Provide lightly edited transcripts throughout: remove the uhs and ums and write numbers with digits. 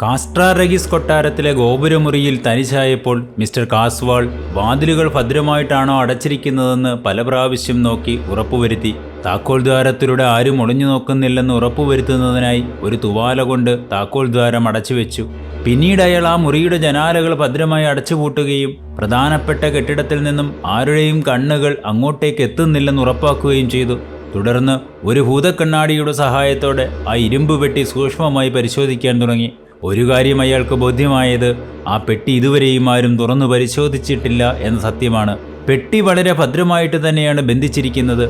കാസ്ട്രാറഗിസ് കൊട്ടാരത്തിലെ ഗോപുരമുറിയിൽ തനിച്ചായപ്പോൾ മിസ്റ്റർ കാസ്വാൾ വാതിലുകൾ ഭദ്രമായിട്ടാണോ അടച്ചിരിക്കുന്നതെന്ന് പല പ്രാവശ്യം നോക്കി ഉറപ്പുവരുത്തി. താക്കോൽ ദ്വാരത്തിലൂടെ ആരും ഒളിഞ്ഞു നോക്കുന്നില്ലെന്ന് ഉറപ്പുവരുത്തുന്നതിനായി ഒരു തുവാല കൊണ്ട് താക്കോൽ ദ്വാരം അടച്ചുവെച്ചു. പിന്നീട് അയാൾ ആ മുറിയുടെ ജനാലകൾ ഭദ്രമായി അടച്ചുപൂട്ടുകയും പ്രധാനപ്പെട്ട കെട്ടിടത്തിൽ നിന്നും ആരുടെയും കണ്ണുകൾ അങ്ങോട്ടേക്ക് എത്തുന്നില്ലെന്ന് ഉറപ്പാക്കുകയും ചെയ്തു. തുടർന്ന് ഒരു ഭൂതക്കണ്ണാടിയുടെ സഹായത്തോടെ ആ ഇരുമ്പ് പെട്ടി സൂക്ഷ്മമായി പരിശോധിക്കാൻ തുടങ്ങി. ഒരു കാര്യം അയാൾക്ക് ബോധ്യമായത് ആ പെട്ടി ഇതുവരെയും ആരും തുറന്നു പരിശോധിച്ചിട്ടില്ല എന്ന സത്യമാണ്. പെട്ടി വളരെ ഭദ്രമായിട്ട് തന്നെയാണ് ബന്ധിച്ചിരിക്കുന്നത്.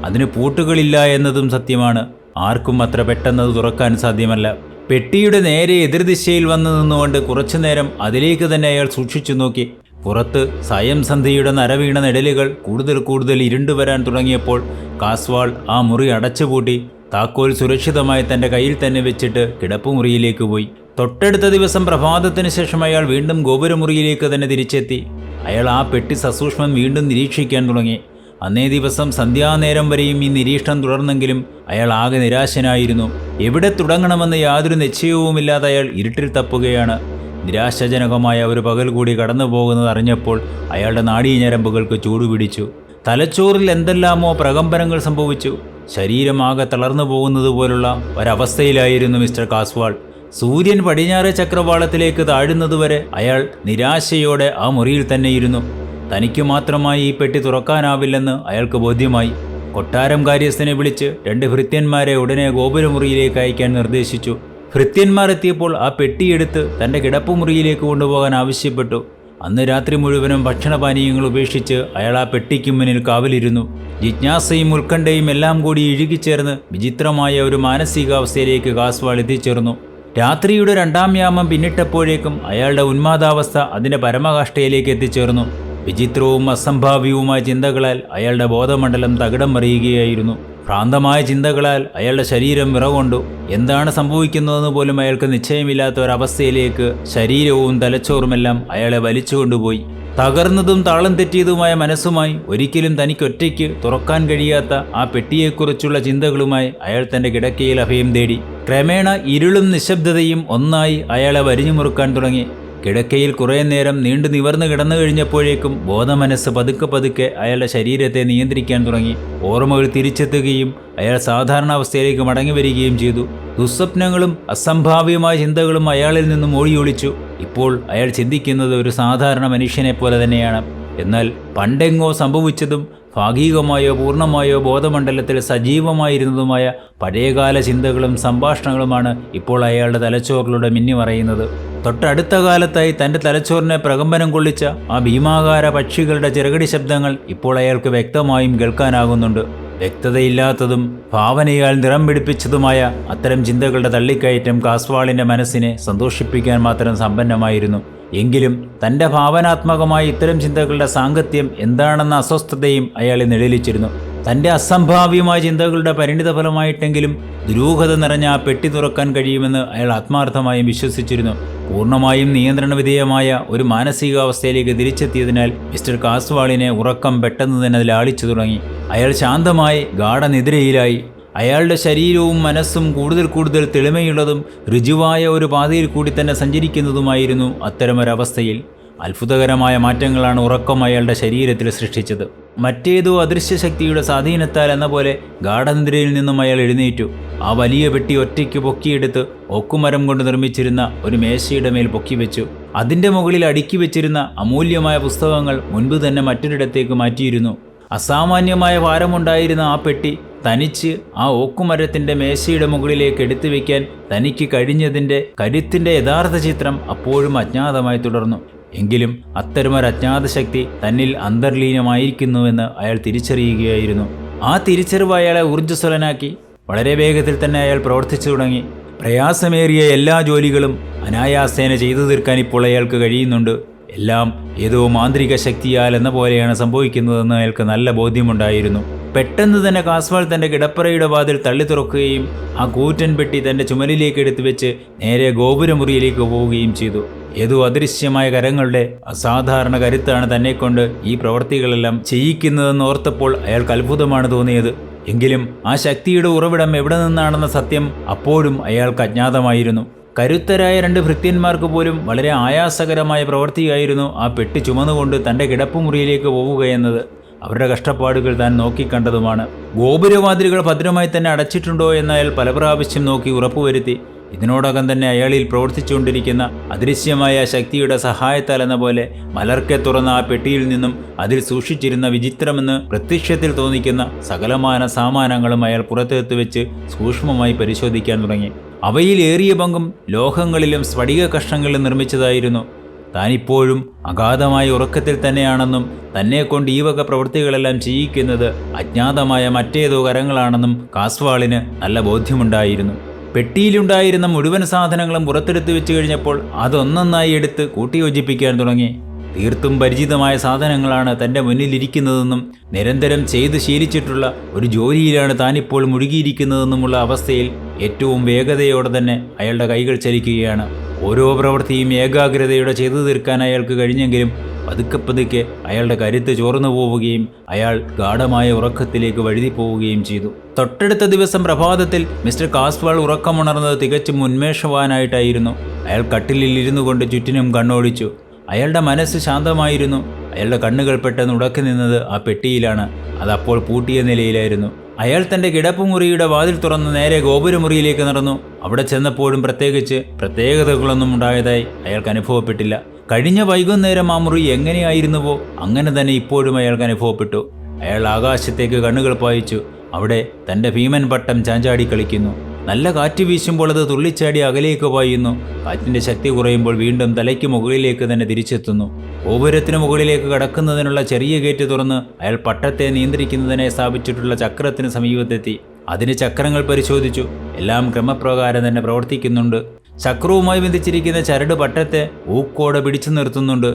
അതിന് പൂട്ടുകളില്ല എന്നതും സത്യമാണ്. ആർക്കും അത്ര പെട്ടെന്ന് അത് തുറക്കാൻ സാധ്യമല്ല. പെട്ടിയുടെ നേരെ എതിർദിശയിൽ വന്നു നിന്നുകൊണ്ട് കുറച്ചുനേരം അതിലേക്ക് തന്നെ അയാൾ സൂക്ഷിച്ചു നോക്കി. പുറത്ത് സായം സന്ധ്യയുടെ നരവീണ നിഴലുകൾ കൂടുതൽ ഇരുണ്ടുവരാൻ തുടങ്ങിയപ്പോൾ കാസ്വാൾ ആ മുറി അടച്ചുപൂട്ടി താക്കോൽ സുരക്ഷിതമായി തൻ്റെ കയ്യിൽ തന്നെ വെച്ചിട്ട് കിടപ്പുമുറിയിലേക്ക് പോയി. തൊട്ടടുത്ത ദിവസം പ്രഭാതത്തിന് ശേഷം അയാൾ വീണ്ടും ഗോപുരമുറിയിലേക്ക് തന്നെ തിരിച്ചെത്തി. അയാൾ ആ പെട്ടി സസൂക്ഷ്മം വീണ്ടും നിരീക്ഷിക്കാൻ തുടങ്ങി. അന്നേ ദിവസം സന്ധ്യാനേരം വരെയും ഈ നിരീക്ഷണം തുടർന്നെങ്കിലും അയാൾ ആകെ നിരാശനായിരുന്നു. എവിടെ തുടങ്ങണമെന്ന് യാതൊരു നിശ്ചയവുമില്ലാതെ അയാൾ ഇരുട്ടിൽ തപ്പുകയാണ്. നിരാശാജനകമായ ഒരു പകൽ കൂടി കടന്നു പോകുന്നത് അറിഞ്ഞപ്പോൾ അയാളുടെ നാഡീഞരമ്പുകൾക്ക് ചൂടുപിടിച്ചു. തലച്ചോറിൽ എന്തെല്ലാമോ പ്രകമ്പനങ്ങൾ സംഭവിച്ചു. ശരീരമാകെ തളർന്നു പോകുന്നത് പോലുള്ള ഒരവസ്ഥയിലായിരുന്നു മിസ്റ്റർ കാസ്വാൾ. സൂര്യൻ പടിഞ്ഞാറ് ചക്രവാളത്തിലേക്ക് താഴുന്നതുവരെ അയാൾ നിരാശയോടെ ആ മുറിയിൽ തന്നെ ഇരുന്നു. തനിക്ക് മാത്രമായി ഈ പെട്ടി തുറക്കാനാവില്ലെന്ന് അയാൾക്ക് ബോധ്യമായി. കൊട്ടാരം കാര്യസ്ഥനെ വിളിച്ച് 2 ഭൃത്യന്മാരെ ഉടനെ ഗോപുരമുറിയിലേക്ക് അയക്കാൻ നിർദ്ദേശിച്ചു. ഭൃത്യന്മാർ എത്തിയപ്പോൾ ആ പെട്ടിയെടുത്ത് തൻ്റെ കിടപ്പുമുറിയിലേക്ക് കൊണ്ടുപോകാൻ ആവശ്യപ്പെട്ടു. അന്ന് രാത്രി മുഴുവനും ഭക്ഷണപാനീയങ്ങൾ ഉപേക്ഷിച്ച് അയാൾ ആ പെട്ടിക്ക് മുന്നിൽ കാവലിരുന്നു. ജിജ്ഞാസയും ഉത്കണ്ഠയും എല്ലാം കൂടി ഇഴുകിച്ചേർന്ന് വിചിത്രമായ ഒരു മാനസികാവസ്ഥയിലേക്ക് കാസ്വാൾ എത്തിച്ചേർന്നു. രാത്രിയുടെ 2ാം യാമം പിന്നിട്ടപ്പോഴേക്കും അയാളുടെ ഉന്മാദാവസ്ഥ അതിൻ്റെ പരമകാഷ്ഠയിലേക്ക് എത്തിച്ചേർന്നു. വിചിത്രവും അസംഭാവ്യവുമായ ചിന്തകളാൽ അയാളുടെ ബോധമണ്ഡലം തകിടം മറിയുകയായിരുന്നു. ഭ്രാന്തമായ ചിന്തകളാൽ അയാളുടെ ശരീരം വിറകൊണ്ടു. എന്താണ് സംഭവിക്കുന്നതെന്ന് പോലും അയാൾക്ക് നിശ്ചയമില്ലാത്ത ഒരവസ്ഥയിലേക്ക് ശരീരവും തലച്ചോറുമെല്ലാം അയാളെ വലിച്ചുകൊണ്ടുപോയി. തകർന്നതും താളം തെറ്റിയതുമായ മനസ്സുമായി ഒരിക്കലും തനിക്കൊറ്റയ്ക്ക് തുറക്കാൻ കഴിയാത്ത ആ പെട്ടിയെക്കുറിച്ചുള്ള ചിന്തകളുമായി അയാൾ തൻ്റെ കിടക്കയിൽ അഭയം തേടി. ക്രമേണ ഇരുളും നിശബ്ദതയും ഒന്നായി അയാളെ വരിഞ്ഞു മുറുക്കാൻ തുടങ്ങി. കിടക്കയിൽ കുറേ നേരം നീണ്ടു നിവർന്നു കിടന്നു കഴിഞ്ഞപ്പോഴേക്കും ബോധമനസ്സ് പതുക്കെ അയാളുടെ ശരീരത്തെ നിയന്ത്രിക്കാൻ തുടങ്ങി. ഓർമ്മകൾ തിരിച്ചെത്തുകയും അയാൾ സാധാരണ അവസ്ഥയിലേക്ക് മടങ്ങി വരികയും ചെയ്തു. ദുസ്വപ്നങ്ങളും അസംഭാവ്യമായ ചിന്തകളും അയാളിൽ നിന്നും ഓടിയൊളിച്ചു. ഇപ്പോൾ അയാൾ ചിന്തിക്കുന്നത് ഒരു സാധാരണ മനുഷ്യനെ പോലെ തന്നെയാണ്. എന്നാൽ പണ്ടെങ്ങോ സംഭവിച്ചതും ഭാഗികമായോ പൂർണ്ണമായോ ബോധമണ്ഡലത്തിൽ സജീവമായിരുന്നതുമായ പഴയകാല ചിന്തകളും സംഭാഷണങ്ങളുമാണ് ഇപ്പോൾ അയാളുടെ തലച്ചോറിലൂടെ മിന്നിമറയുന്നത്. തൊട്ടടുത്ത കാലത്തായി തൻ്റെ തലച്ചോറിനെ പ്രകമ്പനം കൊള്ളിച്ച ആ ഭീമാകാര പക്ഷികളുടെ ചിറകടി ശബ്ദങ്ങൾ ഇപ്പോൾ അയാൾക്ക് വ്യക്തമായും കേൾക്കാനാകുന്നുണ്ട്. വ്യക്തതയില്ലാത്തതും ഭാവനയാൽ നിറം പിടിപ്പിച്ചതുമായ അത്തരം ചിന്തകളുടെ തള്ളിക്കയറ്റം കാസ്വാളിൻ്റെ മനസ്സിനെ സന്തോഷിപ്പിക്കാൻ മാത്രം സമ്പന്നമായിരുന്നു. എങ്കിലും തൻ്റെ ഭാവനാത്മകമായ ഇത്തരം ചിന്തകളുടെ സാങ്കത്യം എന്താണെന്ന അസ്വസ്ഥതയും അയാളെ നിഴലിച്ചിരുന്നു. തൻ്റെ അസംഭാവ്യമായ ചിന്തകളുടെ പരിണിതഫലമായിട്ടെങ്കിലും ദുരൂഹത നിറഞ്ഞ ആ പെട്ടി തുറക്കാൻ കഴിയുമെന്ന് അയാൾ ആത്മാർത്ഥമായും വിശ്വസിച്ചിരുന്നു. പൂർണ്ണമായും നിയന്ത്രണ വിധേയമായ ഒരു മാനസികാവസ്ഥയിലേക്ക് തിരിച്ചെത്തിയതിനാൽ മിസ്റ്റർ കാസ്വാളിനെ ഉറക്കം പെട്ടെന്ന് തന്നെ അതിൽ ആളിച്ചു തുടങ്ങി. അയാൾ ശാന്തമായി ഗാഢനിദ്രയിലായി. അയാളുടെ ശരീരവും മനസ്സും കൂടുതൽ തെളിമയുള്ളതും ഋജുവായ ഒരു പാതയിൽ കൂടി തന്നെ സഞ്ചരിക്കുന്നതുമായിരുന്നു. അത്തരമൊരവസ്ഥയിൽ അത്ഭുതകരമായ മാറ്റങ്ങളാണ് ഉറക്കം അയാളുടെ ശരീരത്തിൽ സൃഷ്ടിച്ചത്. മറ്റേതോ അദൃശ്യശക്തിയുടെ സ്വാധീനത്താൽ എന്ന പോലെ ഗാഢനിദ്രയിൽ നിന്നും അയാൾ എഴുന്നേറ്റു. ആ വലിയ പെട്ടി ഒറ്റയ്ക്ക് പൊക്കിയെടുത്ത് ഓക്കുമരം കൊണ്ട് നിർമ്മിച്ചിരുന്ന ഒരു മേശയുടെ മേൽ പൊക്കിവെച്ചു. അതിൻ്റെ മുകളിൽ അടുക്കി വെച്ചിരുന്ന അമൂല്യമായ പുസ്തകങ്ങൾ മുൻപ് തന്നെ മറ്റൊരിടത്തേക്ക് മാറ്റിയിരുന്നു. അസാമാന്യമായ ഭാരമുണ്ടായിരുന്ന ആ പെട്ടി തനിച്ച് ആ ഓക്കുമരത്തിൻ്റെ മേശയുടെ മുകളിലേക്ക് എടുത്തു വയ്ക്കാൻ തനിക്ക് കഴിഞ്ഞതിൻ്റെ കരുത്തിൻ്റെ യഥാർത്ഥ ചിത്രം അപ്പോഴും അജ്ഞാതമായി തുടർന്നു. എങ്കിലും അത്തരമൊരു അജ്ഞാത ശക്തി തന്നിൽ അന്തർലീനമായിരിക്കുന്നുവെന്ന് അയാൾ തിരിച്ചറിയുകയായിരുന്നു. ആ തിരിച്ചറിവ് അയാളെ ഊർജ്ജസ്വലനാക്കി. വളരെ വേഗത്തിൽ തന്നെ അയാൾ പ്രവർത്തിച്ചു തുടങ്ങി. പ്രയാസമേറിയ എല്ലാ ജോലികളും അനായാസേന ചെയ്തു തീർക്കാൻ ഇപ്പോൾ അയാൾക്ക് കഴിയുന്നുണ്ട്. എല്ലാം ഏതോ മാന്ത്രിക ശക്തിയാൽ എന്ന പോലെയാണ് സംഭവിക്കുന്നതെന്ന് അയാൾക്ക് നല്ല ബോധ്യമുണ്ടായിരുന്നു. പെട്ടെന്ന് തന്നെ കാസ്വാൾ തൻ്റെ കിടപ്പറയുടെ വാതിൽ തള്ളി തുറക്കുകയും ആ കൂറ്റൻ പെട്ടി തൻ്റെ ചുമലിലേക്ക് എടുത്തു വെച്ച് നേരെ ഗോപുരമുറിയിലേക്ക് പോവുകയും ചെയ്തു. ഏതോ അദൃശ്യമായ കരങ്ങളുടെ അസാധാരണ കരുത്താണ് തന്നെക്കൊണ്ട് ഈ പ്രവൃത്തികളെല്ലാം ചെയ്യിക്കുന്നതെന്ന് ഓർത്തപ്പോൾ അയാൾക്ക് അത്ഭുതമാണ് തോന്നിയത്. എങ്കിലും ആ ശക്തിയുടെ ഉറവിടം എവിടെ നിന്നാണെന്ന സത്യം അപ്പോഴും അയാൾക്ക് അജ്ഞാതമായിരുന്നു. കരുത്തരായ 2 ഭൃത്യന്മാർക്ക് പോലും വളരെ ആയാസകരമായ പ്രവൃത്തിയായിരുന്നു ആ പെട്ടി ചുമന്നുകൊണ്ട് തൻ്റെ കിടപ്പുമുറിയിലേക്ക് പോവുകയെന്നത്. അവരുടെ കഷ്ടപ്പാടുകൾ താൻ നോക്കിക്കണ്ടതുമാണ്. ഗോപുരവാതിലുകൾ ഭദ്രമായി തന്നെ അടച്ചിട്ടുണ്ടോ എന്ന് അയാൾ പല പ്രാവശ്യം നോക്കി ഉറപ്പുവരുത്തി. ഇതിനോടകം തന്നെ അയാളിൽ പ്രവർത്തിച്ചുകൊണ്ടിരിക്കുന്ന അദൃശ്യമായ ശക്തിയുടെ സഹായത്താൽ എന്ന പോലെ മലർക്കെ തുറന്ന ആ പെട്ടിയിൽ നിന്നും അതിൽ സൂക്ഷിച്ചിരുന്ന വിചിത്രമെന്ന് പ്രത്യക്ഷത്തിൽ തോന്നിക്കുന്ന സകലമാന സാമാനങ്ങളും അയാൾ പുറത്തെടുത്ത് വെച്ച് സൂക്ഷ്മമായി പരിശോധിക്കാൻ തുടങ്ങി. അവയിൽ ഏറിയ പങ്കും ലോഹങ്ങളിലും സ്ഫടിക കഷ്ണങ്ങളിലും നിർമ്മിച്ചതായിരുന്നു. താനിപ്പോഴും അഗാധമായ ഉറക്കത്തിൽ തന്നെയാണെന്നും തന്നെക്കൊണ്ട് ഈ വക പ്രവൃത്തികളെല്ലാം ചെയ്യിക്കുന്നത് അജ്ഞാതമായ മറ്റേതോ കരങ്ങളാണെന്നും കാസ്വാളിന് നല്ല ബോധ്യമുണ്ടായിരുന്നു. പെട്ടിയിലുണ്ടായിരുന്ന മുഴുവൻ സാധനങ്ങളും പുറത്തെടുത്ത് വെച്ച് കഴിഞ്ഞപ്പോൾ അതൊന്നൊന്നായി എടുത്ത് കൂട്ടിയോജിപ്പിക്കാൻ തുടങ്ങി. തീർത്തും പരിചിതമായ സാധനങ്ങളാണ് തൻ്റെ മുന്നിലിരിക്കുന്നതെന്നും നിരന്തരം ചെയ്ത് ശീലിച്ചിട്ടുള്ള ഒരു ജോലിയിലാണ് താനിപ്പോൾ മുഴുകിയിരിക്കുന്നതെന്നുമുള്ള അവസ്ഥയിൽ ഏറ്റവും വേഗതയോടെ തന്നെ അയാളുടെ കൈകൾ ചലിക്കുകയാണ്. ഓരോ പ്രവൃത്തിയും ഏകാഗ്രതയോടെ ചെയ്തു തീർക്കാൻ അയാൾക്ക് കഴിഞ്ഞെങ്കിലും പതുക്കെ അയാളുടെ കരുത്ത് ചോർന്നു പോവുകയും അയാൾ ഗാഢമായ ഉറക്കത്തിലേക്ക് വഴുതിപ്പോവുകയും ചെയ്തു. തൊട്ടടുത്ത ദിവസം പ്രഭാതത്തിൽ മിസ്റ്റർ കാസ്വാൾ ഉറക്കമുണർന്നത് തികച്ചും ഉന്മേഷവാനായിട്ടായിരുന്നു. അയാൾ കട്ടിലിൽ ഇരുന്നു കൊണ്ട് ചുറ്റിനും കണ്ണോടിച്ചു. അയാളുടെ മനസ്സ് ശാന്തമായിരുന്നു. അയാളുടെ കണ്ണുകൾ പെട്ടെന്ന് ഉടക്കി നിന്നത് ആ പെട്ടിയിലാണ്. അതപ്പോൾ പൂട്ടിയ നിലയിലായിരുന്നു. അയാൾ തൻ്റെ കിടപ്പുമുറിയുടെ വാതിൽ തുറന്ന് നേരെ ഗോപുരമുറിയിലേക്ക് നടന്നു. അവിടെ ചെന്നപ്പോഴും പ്രത്യേകതകളൊന്നും ഉണ്ടായതായി അയാൾക്ക് അനുഭവപ്പെട്ടില്ല. കഴിഞ്ഞ വൈകുന്നേരം ആ മുറി എങ്ങനെയായിരുന്നുവോ അങ്ങനെ തന്നെ ഇപ്പോഴും അയാൾക്ക് അനുഭവപ്പെട്ടു. അയാൾ ആകാശത്തേക്ക് കണ്ണുകൾ പായിച്ചു. അവിടെ തൻ്റെ ഭീമൻ പട്ടം ചാഞ്ചാടി കളിക്കുന്നു. നല്ല കാറ്റ് വീശുമ്പോൾ അത് തുള്ളിച്ചാടി അകലേക്ക് പായുന്നു. കാറ്റിൻ്റെ ശക്തി കുറയുമ്പോൾ വീണ്ടും തലയ്ക്ക് മുകളിലേക്ക് തന്നെ തിരിച്ചെത്തുന്നു. ഗോപുരത്തിന് മുകളിലേക്ക് കടക്കുന്നതിനുള്ള ചെറിയ ഗേറ്റ് തുറന്ന് അയാൾ പട്ടത്തെ നിയന്ത്രിക്കുന്നതിനായി സ്ഥാപിച്ചിട്ടുള്ള ചക്രത്തിന് സമീപത്തെത്തി. അതിന് ചക്രങ്ങൾ പരിശോധിച്ചു. എല്ലാം ക്രമപ്രകാരം തന്നെ പ്രവർത്തിക്കുന്നുണ്ട്. ചക്രവുമായി ബന്ധിച്ചിരിക്കുന്ന ചരട് പട്ടത്തെ ഊക്കോടെ പിടിച്ചു നിർത്തുന്നുണ്ട്.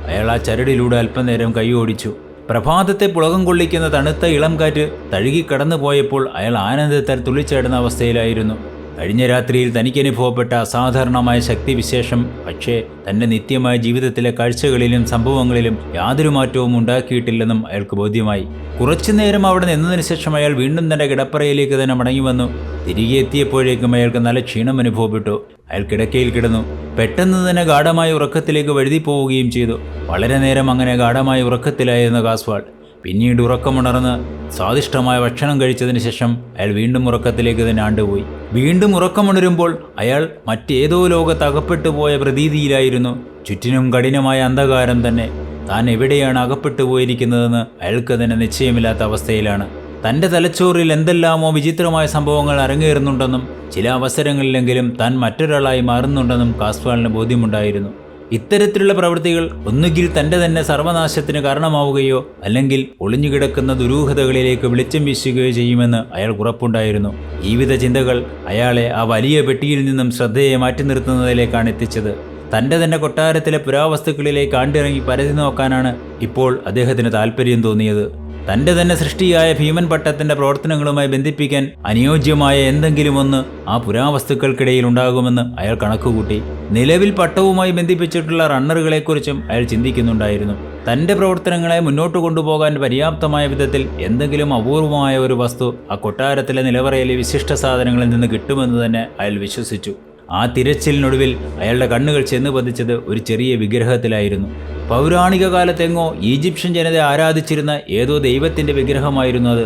അയാൾ ആ ചരടിലൂടെ അല്പനേരം കൈ ഓടിച്ചു. പ്രഭാതത്തെ പുളകം കൊള്ളിക്കുന്ന തണുത്ത ഇളം കാറ്റ് തഴുകി കടന്നു പോയപ്പോൾ അയാൾ ആനന്ദത്താൽ തുള്ളിച്ചാടുന്ന അവസ്ഥയിലായിരുന്നു. കഴിഞ്ഞ രാത്രിയിൽ തനിക്കനുഭവപ്പെട്ട അസാധാരണമായ ശക്തിവിശേഷം പക്ഷേ തൻ്റെ നിത്യമായ ജീവിതത്തിലെ കാഴ്ചകളിലും സംഭവങ്ങളിലും യാതൊരു മാറ്റവും ഉണ്ടാക്കിയിട്ടില്ലെന്നും അയാൾക്ക് ബോധ്യമായി. കുറച്ചുനേരം അവിടെ നിന്നതിന് ശേഷം അയാൾ വീണ്ടും തൻ്റെ കിടപ്പറയിലേക്ക് തന്നെ മടങ്ങി വന്നു. തിരികെ എത്തിയപ്പോഴേക്കും അയാൾക്ക് നല്ല ക്ഷീണം അനുഭവപ്പെട്ടു. അയാൾ കിടക്കയിൽ കിടന്നു. പെട്ടെന്ന് തന്നെ ഗാഢമായ ഉറക്കത്തിലേക്ക് വഴുതിപ്പോവുകയും ചെയ്തു. വളരെ നേരം അങ്ങനെ ഗാഢമായ ഉറക്കത്തിലായിരുന്ന കാസ്വാൾ പിന്നീട് ഉറക്കമുണർന്ന് സ്വാദിഷ്ടമായ ഭക്ഷണം കഴിച്ചതിന് ശേഷം അയാൾ വീണ്ടും ഉറക്കത്തിലേക്ക് തന്നെ ആണ്ടുപോയി. വീണ്ടും ഉറക്കമുണരുമ്പോൾ അയാൾ മറ്റേതോ ലോകത്ത് അകപ്പെട്ടു പോയ പ്രതീതിയിലായിരുന്നു. ചുറ്റിനും കഠിനമായ അന്ധകാരം തന്നെ. താൻ എവിടെയാണ് അകപ്പെട്ടു പോയിരിക്കുന്നതെന്ന് അയാൾക്ക് തന്നെ നിശ്ചയമില്ലാത്ത അവസ്ഥയിലാണ്. തൻ്റെ തലച്ചോറിൽ എന്തെല്ലാമോ വിചിത്രമായ സംഭവങ്ങൾ അരങ്ങേറുന്നുണ്ടെന്നും ചില അവസരങ്ങളിലെങ്കിലും താൻ മറ്റൊരാളായി മാറുന്നുണ്ടെന്നും കാസ്വാളിന് ബോധ്യമുണ്ടായിരുന്നു. ഇത്തരത്തിലുള്ള പ്രവൃത്തികൾ ഒന്നുകിൽ തൻ്റെ തന്നെ സർവനാശത്തിന് കാരണമാവുകയോ അല്ലെങ്കിൽ ഒളിഞ്ഞുകിടക്കുന്ന ദുരൂഹതകളിലേക്ക് വെളിച്ചം വീശുകയോ ചെയ്യുമെന്ന് അയാൾക്ക് ഉറപ്പുണ്ടായിരുന്നു. ഈ വിധ ചിന്തകൾ അയാളെ ആ വലിയ പെട്ടിയിൽ നിന്നും ശ്രദ്ധയെ മാറ്റി നിർത്തുന്നതിലേക്കാണ് എത്തിച്ചത്. തൻ്റെ തന്നെ കൊട്ടാരത്തിലെ പുരാവസ്തുക്കളിലേക്ക് ആണ്ടിറങ്ങി പരതി നോക്കാനാണ് ഇപ്പോൾ അദ്ദേഹത്തിന് താല്പര്യം തോന്നിയത്. തൻ്റെ തന്നെ സൃഷ്ടിയായ ഭീമൻ പട്ടത്തിൻ്റെ പ്രവർത്തനങ്ങളുമായി ബന്ധിപ്പിക്കാൻ അനുയോജ്യമായ എന്തെങ്കിലും ഒന്ന് ആ പുരാവസ്തുക്കൾക്കിടയിൽ ഉണ്ടാകുമെന്ന് അയാൾ കണക്കുകൂട്ടി. നിലവിൽ പട്ടവുമായി ബന്ധിപ്പിച്ചിട്ടുള്ള റണ്ണറുകളെക്കുറിച്ചും അയാൾ ചിന്തിക്കുന്നുണ്ടായിരുന്നു. തൻ്റെ പ്രവർത്തനങ്ങളെ മുന്നോട്ട് കൊണ്ടുപോകാൻ പര്യാപ്തമായ വിധത്തിൽ എന്തെങ്കിലും അപൂർവമായ ഒരു വസ്തു ആ കൊട്ടാരത്തിലെ നിലവറയിലെ വിശിഷ്ട സാധനങ്ങളിൽ നിന്ന് കിട്ടുമെന്ന് തന്നെ അയാൾ വിശ്വസിച്ചു. ആ തിരച്ചിലിനൊടുവിൽ അയാളുടെ കണ്ണുകൾ ചെന്ന് പതിച്ചത് ഒരു ചെറിയ വിഗ്രഹത്തിലായിരുന്നു. പൗരാണിക കാലത്തെങ്ങോ ഈജിപ്ഷ്യൻ ജനത ആരാധിച്ചിരുന്ന ഏതോ ദൈവത്തിൻ്റെ വിഗ്രഹമായിരുന്നു അത്.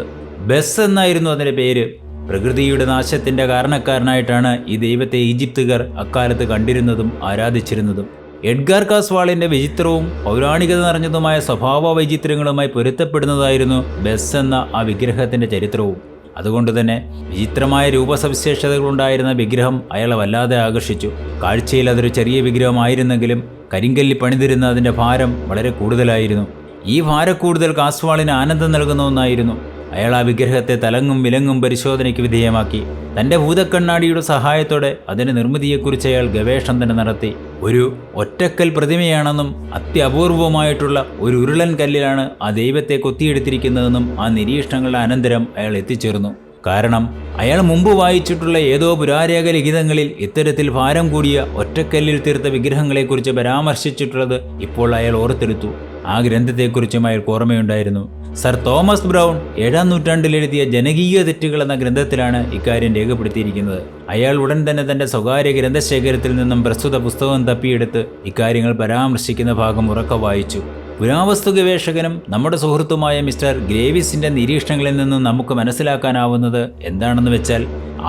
ബെസ് എന്നായിരുന്നു അതിൻ്റെ പേര്. പ്രകൃതിയുടെ നാശത്തിൻ്റെ കാരണക്കാരനായിട്ടാണ് ഈ ദൈവത്തെ ഈജിപ്തുകാർ അക്കാലത്ത് കണ്ടിരുന്നതും ആരാധിച്ചിരുന്നതും. എഡ്ഗാർ കാസ്വാളിൻ്റെ വിചിത്രവും പൗരാണികത നിറഞ്ഞതുമായ സ്വഭാവ വൈചിത്ര്യങ്ങളുമായി പൊരുത്തപ്പെടുന്നതായിരുന്നു ബെസ് എന്ന ആ വിഗ്രഹത്തിൻ്റെ ചരിത്രവും. അതുകൊണ്ട് തന്നെ വിചിത്രമായ രൂപസവിശേഷതകളുണ്ടായിരുന്ന വിഗ്രഹം അയാളെ വല്ലാതെ ആകർഷിച്ചു. കാഴ്ചയിൽ അതൊരു ചെറിയ വിഗ്രഹമായിരുന്നെങ്കിലും കരിങ്കല്ലിൽ പണിതിരുന്ന അതിൻ്റെ ഭാരം വളരെ കൂടുതലായിരുന്നു. ഈ ഭാരക്കൂടുതൽ കാസ്വാളിന് ആനന്ദം നൽകുന്ന ഒന്നായിരുന്നു. അയാൾ ആ വിഗ്രഹത്തെ തലങ്ങും വിലങ്ങും പരിശോധനയ്ക്ക് വിധേയമാക്കി. തൻ്റെ ഭൂതക്കണ്ണാടിയുടെ സഹായത്തോടെ അതിൻ്റെ നിർമ്മിതിയെക്കുറിച്ച് അയാൾ ഗവേഷണം തന്നെ നടത്തി. ഒരു ഒറ്റക്കൽ പ്രതിമയാണെന്നും അത്യപൂർവമായിട്ടുള്ള ഒരു ഉരുളൻ കല്ലിലാണ് ആ ദൈവത്തെ കൊത്തിയെടുത്തിരിക്കുന്നതെന്നും ആ നിരീക്ഷണങ്ങളുടെ അനന്തരം അയാൾ എത്തിച്ചേർന്നു. കാരണം അയാൾ മുമ്പ് വായിച്ചിട്ടുള്ള ഏതോ പുരാരേഖ ലിഖിതങ്ങളിൽ ഇത്തരത്തിൽ ഭാരം കൂടിയ ഒറ്റക്കല്ലിൽ തീർത്ത വിഗ്രഹങ്ങളെക്കുറിച്ച് പരാമർശിച്ചിട്ടുള്ളത് ഇപ്പോൾ അയാൾ ഓർത്തെടുത്തു. ആ ഗ്രന്ഥത്തെക്കുറിച്ചും അയാൾക്ക് ഓർമ്മയുണ്ടായിരുന്നു. സർ തോമസ് ബ്രൗൺ 7-ാം നൂറ്റാണ്ടിൽ എഴുതിയ ജനകീയ തെറ്റുകൾ എന്ന ഗ്രന്ഥത്തിലാണ് ഇക്കാര്യം രേഖപ്പെടുത്തിയിരിക്കുന്നത്. അയാൾ ഉടൻ തന്നെ തന്റെ സ്വകാര്യ ഗ്രന്ഥശേഖരത്തിൽ നിന്നും പ്രസ്തുത പുസ്തകം തപ്പിയെടുത്ത് ഇക്കാര്യങ്ങൾ പരാമർശിക്കുന്ന ഭാഗം ഉറക്കെ വായിച്ചു. പുരാവസ്തു ഗവേഷകനും നമ്മുടെ സുഹൃത്തുമായ മിസ്റ്റർ ഗ്രേവിസിന്റെ നിരീക്ഷണങ്ങളിൽ നിന്നും നമുക്ക് മനസ്സിലാക്കാനാവുന്നത് എന്താണെന്ന് വെച്ചാൽ,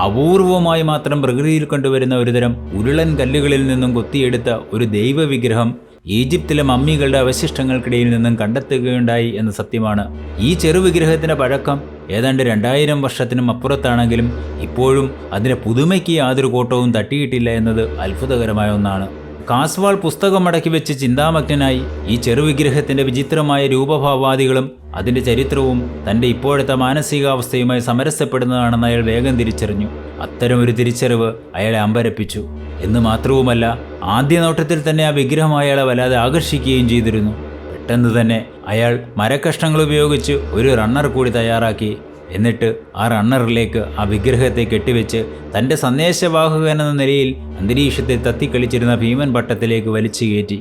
അപൂർവമായി മാത്രം പ്രകൃതിയിൽ കണ്ടുവരുന്ന ഒരുതരം ഉരുളൻ കല്ലുകളിൽ നിന്നും കൊത്തിയെടുത്ത ഒരു ദൈവവിഗ്രഹം ഈജിപ്തിലെ മമ്മികളുടെ അവശിഷ്ടങ്ങൾക്കിടയിൽ നിന്നും കണ്ടെത്തുകയുണ്ടായി എന്ന സത്യമാണ്. ഈ ചെറുവിഗ്രഹത്തിന്റെ പഴക്കം ഏതാണ്ട് 2000 വർഷത്തിനും അപ്പുറത്താണെങ്കിലും ഇപ്പോഴും അതിന്റെ പുതുമയ്ക്ക് യാതൊരു കോട്ടവും തട്ടിയിട്ടില്ല എന്നത് അത്ഭുതകരമായ ഒന്നാണ്. കാസ്വാൾ പുസ്തകം മടക്കി വെച്ച് ചിന്താമഗ്നനായി ഈ ചെറുവിഗ്രഹത്തിന്റെ വിചിത്രമായ രൂപഭാവാദികളും അതിന്റെ ചരിത്രവും തന്റെ ഇപ്പോഴത്തെ മാനസികാവസ്ഥയുമായി സമരസപ്പെടുന്നതാണെന്ന് അയാൾ വേഗം തിരിച്ചറിഞ്ഞു. അത്തരമൊരു തിരിച്ചറിവ് അയാളെ അമ്പരപ്പിച്ചു എന്ന് മാത്രവുമല്ല, ആദ്യ നോട്ടത്തിൽ തന്നെ ആ വിഗ്രഹം അയാളെ വല്ലാതെ ആകർഷിക്കുകയും ചെയ്തിരുന്നു. പെട്ടെന്ന് തന്നെ അയാൾ മരക്കഷ്ണങ്ങൾ ഉപയോഗിച്ച് ഒരു റണ്ണർ കൂടി തയ്യാറാക്കി. എന്നിട്ട് ആ റണ്ണറിലേക്ക് ആ വിഗ്രഹത്തെ കെട്ടിവെച്ച് തൻ്റെ സന്ദേശവാഹകൻ എന്ന നിലയിൽ അന്തരീക്ഷത്തിൽ തത്തിക്കളിച്ചിരുന്ന ഭീമൻ പട്ടത്തിലേക്ക് വലിച്ചു കയറ്റി.